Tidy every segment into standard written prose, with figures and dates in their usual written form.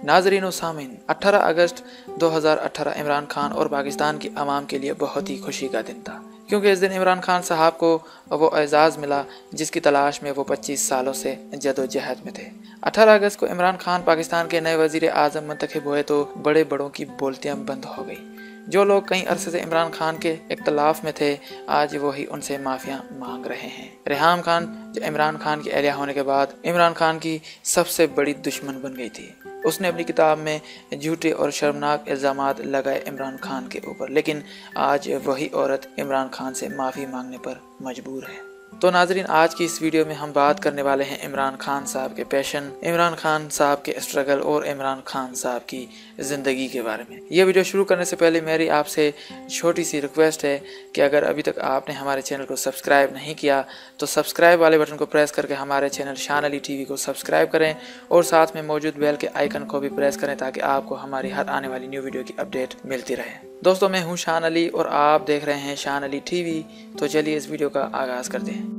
नाज़रीन व सामीन, 18 अगस्त 2018 इमरान खान और पाकिस्तान की आवाम के लिए बहुत ही खुशी का दिन था, क्योंकि इस दिन इमरान खान साहब को वो एजाज़ मिला जिसकी तलाश में वो 25 सालों से जदोजहद में थे। 18 अगस्त को इमरान खान पाकिस्तान के नए वज़ीर आज़म मुंतखब हुए तो बड़े बड़ों की बोलतियाँ बंद हो गई। जो लोग कई अरसे से इमरान खान के इख्तलाफ में थे, आज वही उनसे माफ़िया मांग रहे हैं। रेहाम खान, जो इमरान खान की अहलिया होने के बाद इमरान खान की सबसे बड़ी दुश्मन बन गई थी, उसने अपनी किताब में झूठे और शर्मनाक इल्ज़ामात लगाए इमरान खान के ऊपर, लेकिन आज वही औरत इमरान खान से माफ़ी मांगने पर मजबूर है। तो नाजरीन, आज की इस वीडियो में हम बात करने वाले हैं इमरान खान साहब के पैशन, इमरान खान साहब के स्ट्रगल और इमरान खान साहब की ज़िंदगी के बारे में। यह वीडियो शुरू करने से पहले मेरी आपसे छोटी सी रिक्वेस्ट है कि अगर अभी तक आपने हमारे चैनल को सब्सक्राइब नहीं किया तो सब्सक्राइब वाले बटन को प्रेस करके हमारे चैनल शान अली टीवी को सब्सक्राइब करें और साथ में मौजूद बेल के आइकन को भी प्रेस करें ताकि आपको हमारी हर आने वाली न्यू वीडियो की अपडेट मिलती रहे। दोस्तों, मैं हूँ शान अली और आप देख रहे हैं शान अली टीवी। तो चलिए इस वीडियो का आगाज़ करते हैं।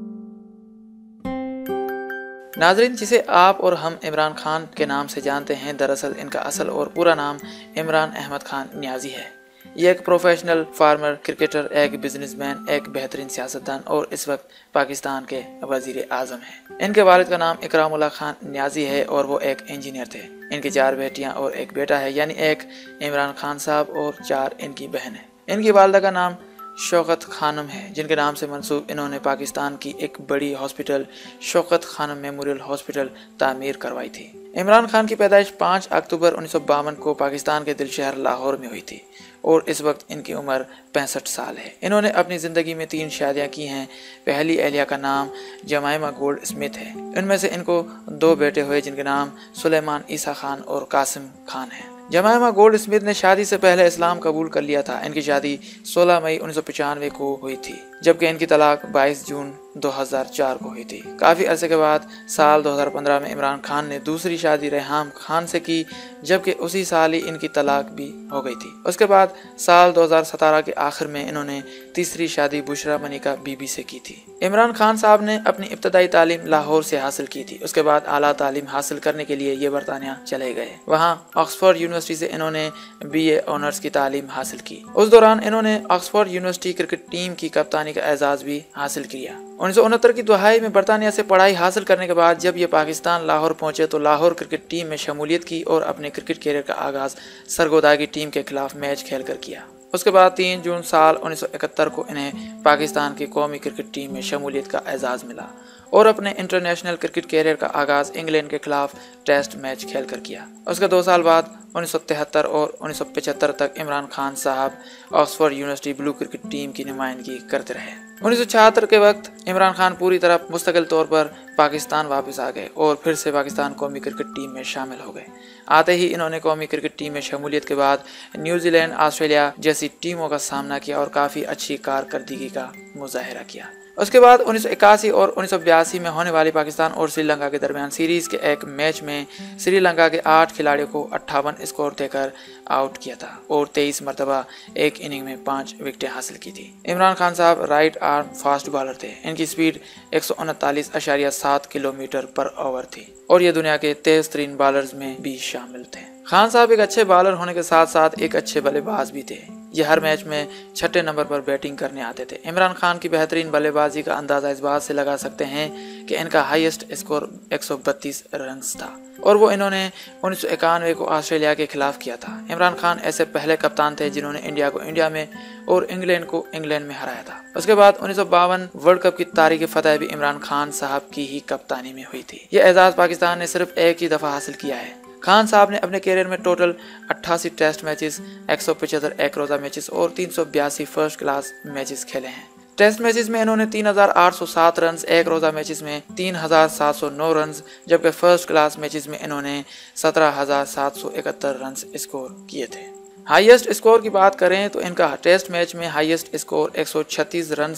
नाजरीन, जिसे आप और हम इमरान खान के नाम से जानते हैं, दरअसल इनका असल और पूरा नाम इमरान अहमद खान नियाजी है। ये एक प्रोफेशनल फार्मर, क्रिकेटर, एक बिजनेसमैन, एक बेहतरीन सियासतदान और इस वक्त पाकिस्तान के वजीर आज़म हैं। इनके वालिद का नाम इकरामुल्लाह खान नियाजी है और वो एक इंजीनियर थे। इनकी 4 बेटियां और एक बेटा है, यानी एक इमरान खान साहब और 4 इनकी बहन है। इनकी वालदा का नाम शौकत खानम है, जिनके नाम से मंसूब इन्होंने पाकिस्तान की एक बड़ी hospital Shaukat Khanum memorial hospital तामीर करवाई थी। इमरान खान की पैदाइश 5 अक्टूबर 1952 को पाकिस्तान के दिल शहर लाहौर में हुई थी और इस वक्त इनकी उम्र 65 साल है। इन्होंने अपनी ज़िंदगी में 3 शादियां की हैं। पहली एहलिया का नाम जमाइमा गोल्ड स्मिथ है। इनमें से इनको 2 बेटे हुए जिनके नाम सुलेमान ईसा खान और कासिम खान है। जमाइमा गोल्ड स्मिथ ने शादी से पहले इस्लाम कबूल कर लिया था। इनकी शादी 16 मई 1995 को हुई थी, जबकि इनकी तलाक 22 जून 2004 को हुई थी। काफ़ी अरसे के बाद साल 2015 में इमरान खान ने दूसरी शादी रेहाम खान से की, जबकि उसी साल ही इनकी तलाक भी हो गई थी। उसके बाद साल 2017 के आखिर में इन्होंने तीसरी शादी बुशरा मनिका बीबी से की थी। इमरान खान साहब ने अपनी इब्तदाई तालीम लाहौर से हासिल की थी। उसके बाद आला तालीम हासिल करने के लिए ये बरतानिया चले गए। वहाँ ऑक्सफोर्ड यूनिवर्सिटी से इन्होंने BA ऑनर्स की तालीम हासिल की। उस दौरान इन्होंने ऑक्सफोर्ड यूनिवर्सिटी क्रिकेट टीम की कप्तानी का एजाज़ भी हासिल किया। 1969 की दहाई में बरतानिया से पढ़ाई हासिल करने के बाद जब ये पाकिस्तान लाहौर पहुंचे तो लाहौर क्रिकेट टीम में शमूलियत की और अपने क्रिकेट कैरियर का आगाज़ सरगोदा की टीम के खिलाफ मैच खेलकर किया। उसके बाद 3 जून साल 1971 को इन्हें पाकिस्तान की कौमी क्रिकेट टीम में शमूलियत का एजाज़ मिला और अपने इंटरनेशनल क्रिकेट कैरियर का आगाज़ इंग्लैंड के खिलाफ टेस्ट मैच खेलकर किया। उसके 2 साल बाद 1973 और 1975 तक इमरान खान साहब Oxford university blue cricket team की नुमाइंदगी करते रहे। 1976 के वक्त इमरान खान पूरी तरह मुस्तकिल तौर पर पाकिस्तान वापस आ गए और फिर से पाकिस्तान कौमी क्रिकेट टीम में शामिल हो गए। आते ही इन्होंने कौमी क्रिकेट टीम में शमूलियत के बाद न्यूजीलैंड, ऑस्ट्रेलिया जैसी टीमों का सामना किया और काफ़ी अच्छी कारकर्दगी का मुजाहिरा किया। उसके बाद 1981 और 1982 में होने वाली पाकिस्तान और श्रीलंका के दरमियान सीरीज़ के एक मैच में श्रीलंका के 8 खिलाड़ियों को 58 स्कोर देकर आउट किया था और 23 मरतबा एक इनिंग में 5 विकेटें हासिल की थी। इमरान खान साहब राइट आर्म फास्ट बॉलर थे। इनकी स्पीड 139.7 किलोमीटर पर ओवर थी और ये दुनिया के तेज तरीन बॉलर्स में भी शामिल थे। खान साहब एक अच्छे बॉलर होने के साथ साथ एक अच्छे बल्लेबाज भी थे। ये हर मैच में 6ठे नंबर पर बैटिंग करने आते थे। इमरान खान की बेहतरीन बल्लेबाजी का अंदाजा इस बात से लगा सकते हैं कि इनका हाईएस्ट स्कोर 132 रन था और वो इन्होंने 1991 को ऑस्ट्रेलिया के खिलाफ किया था। इमरान खान ऐसे पहले कप्तान थे जिन्होंने इंडिया को इंडिया में और इंग्लैंड को इंग्लैंड में हराया था। उसके बाद 1952 वर्ल्ड कप की तारीख फतेह भी इमरान खान साहब की ही कप्तानी में हुई थी। ये एजाज़ पाकिस्तान ने सिर्फ एक ही दफ़ा हासिल किया है। खान साहब ने अपने कैरियर में टोटल 88 टेस्ट मैचेस, 175 एक रोज़ा मैचेस और 382 फर्स्ट क्लास मैचेस खेले हैं। टेस्ट मैचेस में इन्होंने 3807 रन, एक रोज़ा मैचेस में 3709 रन, जबकि फर्स्ट क्लास मैचेस में इन्होंने 17771 रन स्कोर किए थे। हाईएस्ट स्कोर की बात करें तो इनका टेस्ट मैच में हाईएस्ट स्कोर 136 रन,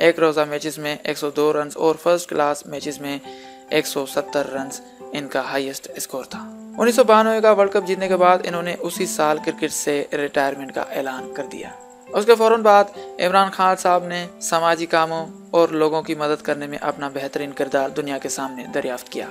एक रोज़ा मैचेस में 102 रन और फर्स्ट क्लास मैचेस में 170 रन इनका हाईएस्ट स्कोर था। 1992 का वर्ल्ड कप जीतने के बाद इन्होंने उसी साल क्रिकेट से रिटायरमेंट का ऐलान कर दिया। उसके फौरन बाद इमरान खान साहब ने समाजी कामों और लोगों की मदद करने में अपना बेहतरीन किरदार दुनिया के सामने दरियाफ्त किया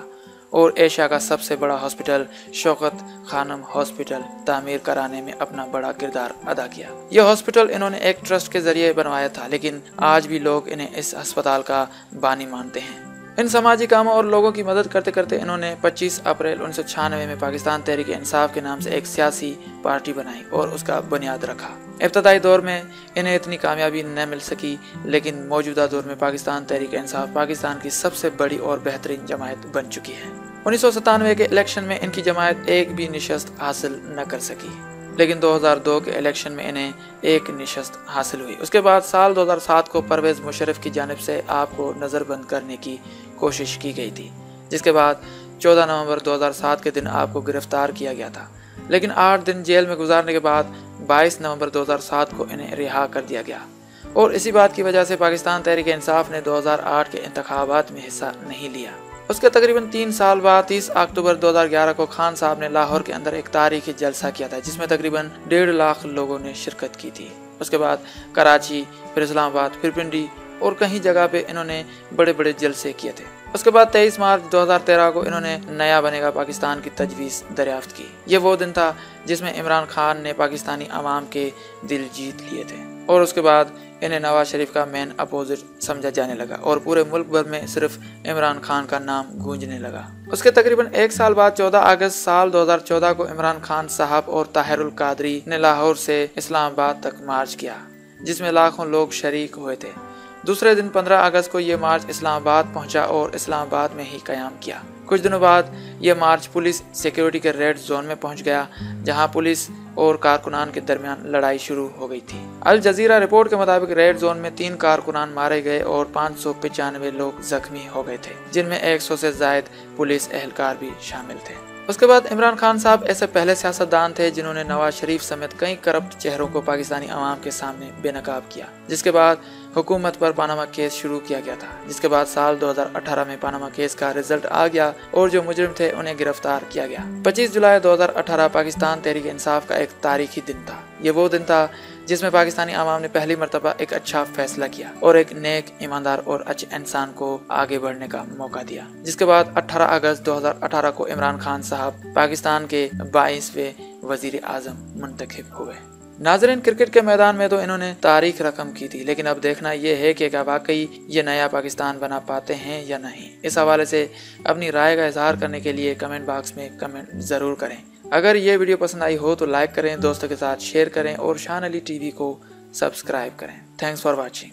और एशिया का सबसे बड़ा हॉस्पिटल शौकत खानम हॉस्पिटल तामीर कराने में अपना बड़ा किरदार अदा किया। यह हॉस्पिटल इन्होंने एक ट्रस्ट के जरिए बनवाया था, लेकिन आज भी लोग इन्हें इस अस्पताल का बानी मानते हैं। इन समाजी कामों और लोगों की मदद करते करते इन्होंने 25 अप्रैल 1996 में पाकिस्तान तहरीक इंसाफ के नाम से एक सियासी पार्टी बनाई और उसका बुनियाद रखा। इब्तदाई दौर में इन्हें इतनी कामयाबी न मिल सकी, लेकिन मौजूदा दौर में पाकिस्तान तहरीक इंसाफ पाकिस्तान की सबसे बड़ी और बेहतरीन जमायत बन चुकी है। 1997 के इलेक्शन में इनकी जमायत एक भी निशस्त हासिल न कर सकी, लेकिन 2002 के इलेक्शन में इन्हें एक निशस्त हासिल हुई। उसके बाद साल 2007 को परवेज मुशर्रफ की जानिब से आपको नज़रबंद करने की कोशिश की गई थी, जिसके बाद 14 नवंबर 2007 के दिन आपको गिरफ्तार किया गया था, लेकिन 8 दिन जेल में गुजारने के बाद 22 नवंबर 2007 को इन्हें रिहा कर दिया गया। और इसी बात की वजह से पाकिस्तान तहरीक इंसाफ ने 2008 के इंतखाबात में हिस्सा नहीं लिया। उसके तकरीबन 3 साल बाद 30 अक्टूबर 2011 को खान साहब ने लाहौर के अंदर एक तारीखी जलसा किया था, जिसमें तकरीबन 1.5 लाख लोगों ने शिरकत की थी। उसके बाद कराची, फिर इस्लामाबाद, फिर पिंडी और कहीं जगह पे इन्होंने बड़े बड़े जलसे किए थे। उसके बाद 23 मार्च 2013 को इन्होंने नया बनेगा पाकिस्तान की तजवीज़ दरियाफ्त की। ये वो दिन था जिसमें इमरान खान ने पाकिस्तानी अवाम के दिल जीत लिए थे और उसके बाद इन्हें नवाज शरीफ का मेन अपोजिट समझा जाने लगा और पूरे मुल्क भर में सिर्फ इमरान खान का नाम गूंजने लगा। उसके तकरीबन 1 साल बाद 14 अगस्त साल 2014 को इमरान खान साहब और ताहिरुल कादरी ने लाहौर से इस्लामाबाद तक मार्च किया, जिसमें लाखों लोग शरीक हुए थे। दूसरे दिन 15 अगस्त को ये मार्च इस्लामाबाद पहुंचा और इस्लामाबाद में ही क़याम किया। कुछ दिनों बाद ये मार्च पुलिस सिक्योरिटी के रेड जोन में पहुंच गया, जहां पुलिस और कारकुनान के दरमियान लड़ाई शुरू हो गई थी। अल जजीरा रिपोर्ट के मुताबिक रेड जोन में 3 कारकुनान मारे गए और 595 लोग जख्मी हो गए थे, जिनमें 100 से ज्यादा पुलिस एहलकार भी शामिल थे। उसके बाद इमरान खान साहब ऐसे पहले सियासतदान थे जिन्होंने नवाज शरीफ समेत कई करप्ट चेहरों को पाकिस्तानी अवाम के सामने बेनकाब किया, जिसके बाद हुकूमत पर पानामा केस शुरू किया गया था। जिसके बाद साल 2018 में पानामा केस का रिजल्ट आ गया और जो मुजरिम थे उन्हें गिरफ्तार किया गया। 25 जुलाई 2018 पाकिस्तान तहरीक इंसाफ का एक तारीखी दिन था। ये वो दिन था जिसमें पाकिस्तानी अवाम ने पहली मरतबा एक अच्छा फैसला किया और एक नेक, ईमानदार और अच्छे इंसान को आगे बढ़ने का मौका दिया। जिसके बाद 18 अगस्त 2018 को इमरान खान साहब पाकिस्तान के 22वें वजीर आजम मुंतखब हुए। नाज़रीन, क्रिकेट के मैदान में तो इन्होंने तारीख रकम की थी, लेकिन अब देखना यह है कि क्या वाकई ये नया पाकिस्तान बना पाते हैं या नहीं। इस हवाले से अपनी राय का इजहार करने के लिए कमेंट बॉक्स में कमेंट ज़रूर करें। अगर ये वीडियो पसंद आई हो तो लाइक करें, दोस्तों के साथ शेयर करें और शान अली टीवी को सब्सक्राइब करें। Thanks for watching.